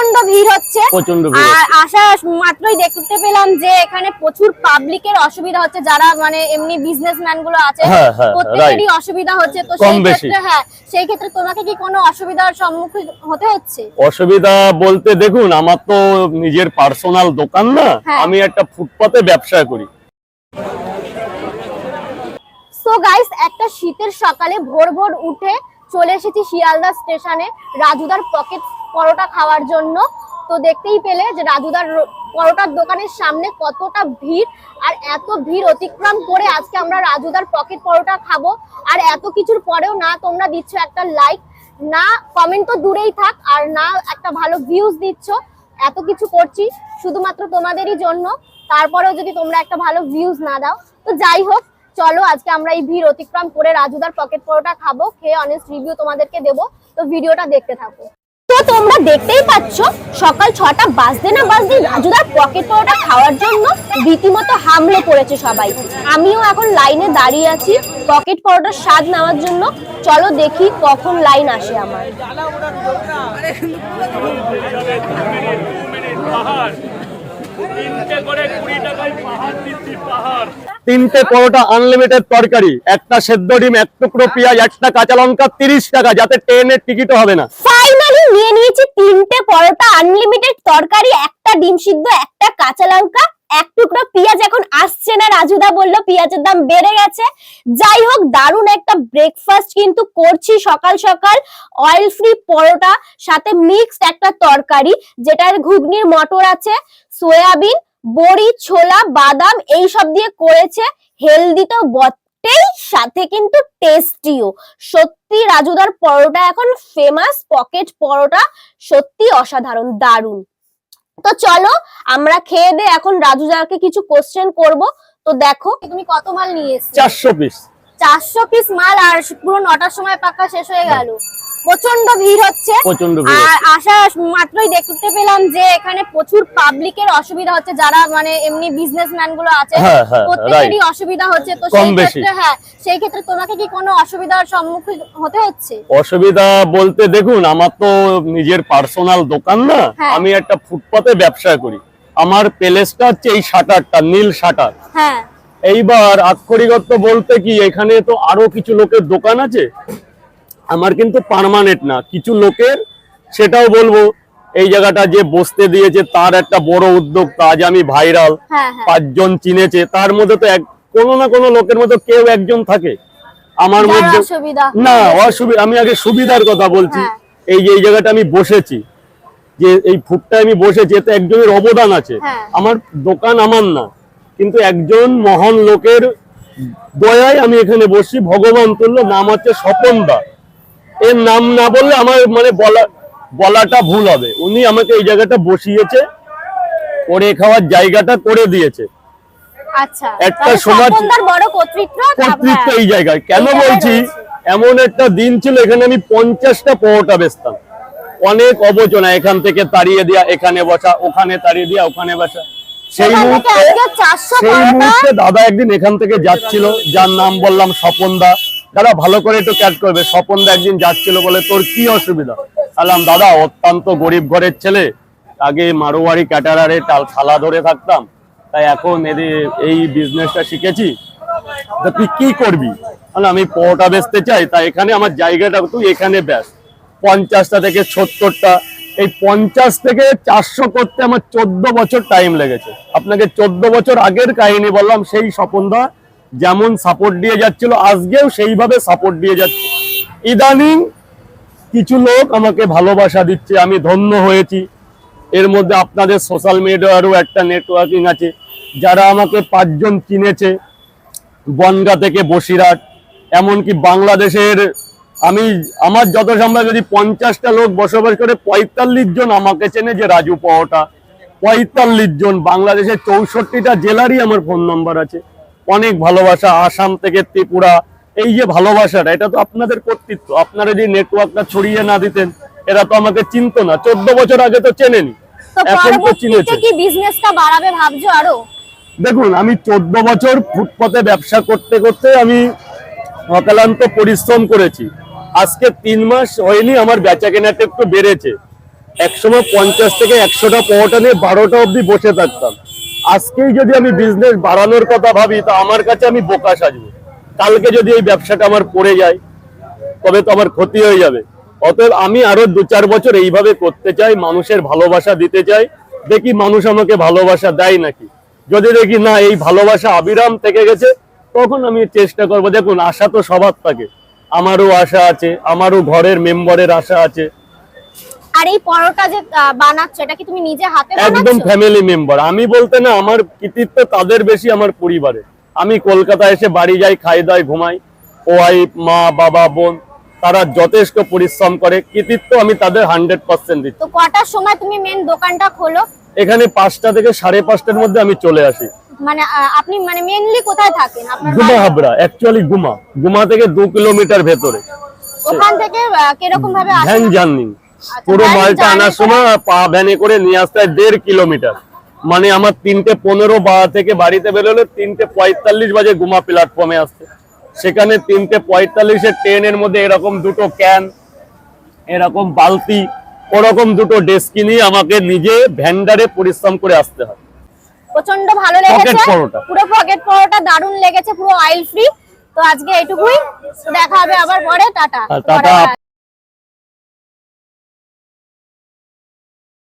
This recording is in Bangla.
প্রচন্ড ভিড় হচ্ছে, আর আসা মাত্রই দেখতে পেলাম যে এখানে প্রচুর পাবলিকের অসুবিধা হচ্ছে, যারা মানে এমনি বিজনেসম্যান গুলো আছে প্রত্যেকেরই অসুবিধা হচ্ছে। তো সেই ক্ষেত্রে তোমাকে কি কোনো অসুবিধার সম্মুখীন হতে হচ্ছে? অসুবিধা বলতে দেখুন, আমার তো নিজের পার্সোনাল দোকান না, আমি একটা ফুটপাতে ব্যবসা করি। সো গাইস, একটা শীতের সকালে ভোর ভোর উঠে চলে এসেছি শিয়ালদা স্টেশনে রাজুদার পকেট পরোটা খাওয়ার জন্য। তো দেখতেই পেলে যে রাজুদার পরোটার দোকানের সামনে কতটা ভিড়, আর এত ভিড় অতিক্রম করে আজকে আমরা রাজুদার পকেট পরোটা খাবো। আর এত কিছুর পরেও না তোমরা দিচ্ছ একটা লাইক, না কমেন্ট তো দূরেই থাক, আর না একটা ভালো ভিউজ দিচ্ছ। এত কিছু করছি শুধুমাত্র তোমাদেরই জন্য, তারপরেও যদি তোমরা একটা ভালো ভিউজ না দাও। তো যাই হোক, চলো আজকে আমরা এই ভিড় অতিক্রম করে রাজুদার পকেট পরোটা খাবো, খেয়ে অনেস্ট রিভিউ তোমাদেরকে দেবো। তো ভিডিওটা দেখতে থাকো। তো তোমরা দেখতেই পাচ্ছ সকাল 6টা বাজতে না বাজতে রাজুদার পকেট পরোটা খাওয়ার জন্য রীতিমতো হামলে পড়েছে সবাই। আমিও এখন লাইনে দাঁড়িয়ে আছি পকেট পরোটার স্বাদ নেওয়ার জন্য। চলো দেখি কখন লাইন আসে আমার। তিনটে পরোটা আনলিমিটেড তরকারি, একটা সেদ্ধ ডিম, এক টুকরো পেঁয়াজ, একটা কাঁচা লঙ্কা, 30 টাকা, যাতে ট্রেনের টিকিটও হবে না। ফাইনালি নিয়ে নিয়েছি তিনটে পরোটা আনলিমিটেড তরকারি, একটা ডিম সিদ্ধ, একটা কাঁচা লঙ্কা, এক টুকরো পেঁয়াজ। এখন আসছে না, রাজুদা বললো পেঁয়াজের দাম বেড়ে গেছে। যাই হোক, দারুণ একটা ব্রেকফাস্ট কিন্তু করছি সকাল সকাল। অয়েল ফ্রি পরোটা, সাথে মিক্সড একটা তরকারি, যেটার ঘুগনির মটর আছে, সয়াবিন, বড়ি, ছোলা, বাদাম এইসব দিয়ে করেছে। হেলদি তো বটেই, সাথে কিন্তু টেস্টিও। সত্যি রাজুদার পরোটা এখন ফেমাস, পকেট পরোটা সত্যি অসাধারণ, দারুণ। তো চলো আমরা খেয়ে দে, এখন রাজুদাকে কিছু কোশ্চেন করব। তো দেখো তুমি কত মাল নিয়ে এসেছো? 400 পিস। 400 পিস মাল, আর পুরো 9টার সময় পাকা শেষ হয়ে গেল। প্রচন্ড ভিড় হচ্ছে, আর আসা মাত্রই দেখতে পেলাম যে এখানে প্রচুর পাবলিকের অসুবিধা হচ্ছে, যারা মানে এমনি বিজনেসম্যান গুলো আছে প্রত্যেকেরই অসুবিধা হচ্ছে। তো সেই ক্ষেত্রে তোমাকে কি কোনো অসুবিধার সম্মুখীন হতে হচ্ছে? অসুবিধা বলতে দেখুন, আমার তো নিজের পার্সোনাল দোকান না, আমি একটা ফুটপাতে ব্যবসা করি। আমার প্লেসটা হচ্ছে এই শাটারটা, নীল শাটার। এইবার আক্ষরিকত বলতে কি, এখানে তো আরো কিছু লোকের দোকান আছে, আমার কিন্তু পার্মানেন্ট না, কিছু লোকের, সেটাও বলবো। এই জায়গাটা যে বসতে দিয়েছে তার একটা বড় উদ্যোগ, আজ আমি ভাইরাল, 5 জন চিনেছে, তার মধ্যে তো কোনো না কোনো লোকের মধ্যে কেউ একজন থাকে আমার মধ্যে না অসুবিধা। আমি আগে সুবিধার কথা বলছি। এই যে এই জায়গাটা আমি বসেছি, যে এই ফুটটায় আমি বসেছি, এতে একজনের অবদান আছে। আমার দোকান আমার না, কিন্তু একজন মহান লোকের দয়ায় আমি এখানে বসি। ভগবান তুল্য, নাম হচ্ছে স্বপন দা। এর নাম না বললে আমার মানে বলাটা ভুল হবে। উনি আমাকে এই জায়গাটা বসিয়েছে, করে খাওয়ার জায়গাটা করে দিয়েছে। আচ্ছা, একটা সমাজ বড় কর্তৃত্ব এই জায়গায়। কেন বলছি, এমন একটা দিন ছিল এখানে আমি 50টা পরোটা বেচতাম। অনেক অবচনা, এখান থেকে তাড়িয়ে দেয়া, এখানে বসা, ওখানে তাড়িয়ে দেয়া, ওখানে বসা। সেই মুহূর্তে দাদা একদিন এখান থেকে যাচ্ছিল, যার নাম বললাম স্বপন দা। দাদা ভালো করে একটু ক্যাচ করবে, স্বপন দা একদিন যাচ্ছিল, বলে তোর কি অসুবিধা? বললাম দাদা অত্যন্ত গরিব ঘরের ছেলে, আগে মারোয়ারি ক্যাটারারে থালা ধরে থাকতাম, তাই এখন এই বিজনেসটা শিখেছি, তা তুই কি করবি? আমি পরোটা বেচতে চাই, তাই এখানে আমার জায়গাটা, তুই এখানে ব্যাস। 50টা থেকে 70টা, এই 50 থেকে 400 করতে আমার 14 বছর টাইম লেগেছে। আপনাকে 14 বছর আগের কাহিনী বললাম। সেই স্বপনদা যেমন সাপোর্ট দিয়ে যাচ্ছিল, আজকেও সেইভাবে সাপোর্ট দিয়ে যাচ্ছে। ইদানিং কিছু লোক আমাকে ভালোবাসা দিচ্ছে, আমি ধন্য হয়েছি। এর মধ্যে আপনাদের সোশ্যাল মিডিয়ারও একটা নেটওয়ার্কিং আছে, যারা আমাকে 5 জন চিনেছে, বনগা থেকে বসিরহাট, এমনকি বাংলাদেশের। আমার যত সম্ভব যদি 50টা লোক বসবাস করে, 45 জন আমাকে চেনে যে রাজু পরোটা। 45 জন, বাংলাদেশের 64টা জেলারই আমার ফোন নাম্বার আছে। অনেক ভালোবাসা, আসাম থেকে ত্রিপুরা। এই যে ভালোবাসাটা, এটা তো আপনাদের কর্তৃত্ব। আপনারা যদি নেটওয়ার্কটা ছড়িয়ে না দিতেন, এরা তো আমাকে চিনতো না। 14 বছর আগে তো চেনেনি, এখন তো চিনেছে। কি বিজনেসটা বাড়াবে ভাবছো আরো? দেখুন, আমি 14 বছর ফুটপাতে ব্যবসা করতে করতে আমি অক্লান্ত পরিশ্রম করেছি। আজকে 3 মাস হয়নি, আমার বেচা কেনাটা একটু বেড়েছে। একসময় 50 থেকে 100টা পরোটা নিয়ে 12টা অবধি বসে থাকতাম। আজকেই যদি আমি বিজনেস বাড়ানোর কথা ভাবি, তা আমার কাছে আমি বোকা সাজবো। কালকে যদি এই ব্যবসাটা আমার পড়ে যায়, তবে তো আমার ক্ষতি হয়ে যাবে। অতএব আমি আরো 2-4 বছর এইভাবে করতে চাই, মানুষের ভালোবাসা দিতে চাই। দেখি মানুষ আমাকে ভালোবাসা দেয় নাকি। যদি দেখি না এই ভালোবাসা আবিরাম থেকে গেছে, তখন আমি চেষ্টা করবো। দেখুন, আশা তো সবার থাকে, আমারও আশা আছে, আমারও ঘরের মেম্বারের আশা আছে। আর এই পরোটা যে বানাচ্ছ, এটা কি তুমি নিজে হাতে একদম বানাচ্ছো? Family member. আমি বলতে না, আমার কৃতিত্ব তাদের বেশি আমার পরিবারে। আমি কলকাতা এসে বাড়ি যাই, খাই দাই, ঘুমাই। ওয়াইফ, মা, বাবা, বোন, তারা যথেষ্ট পরিশ্রম করে। কৃতিত্ব আমি তাদের 100% দিচ্ছি। তো কটার সময় তুমি মেন দোকানটা খোলো? এখানে 5টা থেকে 5:30টার মধ্যে আমি চলে আসি। মানে আপনি মানে মেইনলি কোথায় থাকেন আপনার গুমা বাড়ি? হাবড়া, অ্যাকচুয়ালি গুমা থেকে 2 কিলোমিটার ভেতরে। ওখান থেকে কিরকম ভাবে ভ্যান আসেন? জার্নি, আচ্ছা, পুরো ভ্যান মালটা জার্নি আনার করে? সময় পা ভ্যানে করে নিয়ে আসতে হয় 1.5 কিলোমিটার। মানে আমার 3:15 থেকে বাড়িতে বেরোলে 3:45 বাজে গুমা প্ল্যাটফর্মে আসতে। সেখানে 3:45-এর ট্রেনের মধ্যে এরকম 2টো ক্যান, এরকম বালতি, ওরকম 2টো ডেস্কি নিয়ে আমাকে নিজে ভ্যান্ডারে পরিশ্রম করে আসতে হয়। প্রচন্ড ভালো পকেট লেগেছে, পরোটা। পুরো পকেট পরোটা দারুণ লেগেছে, পুরো অয়েল ফ্রি। তো আজকে এইটুকুই, দেখা হবে আবার পরে। টাটা। টাটা।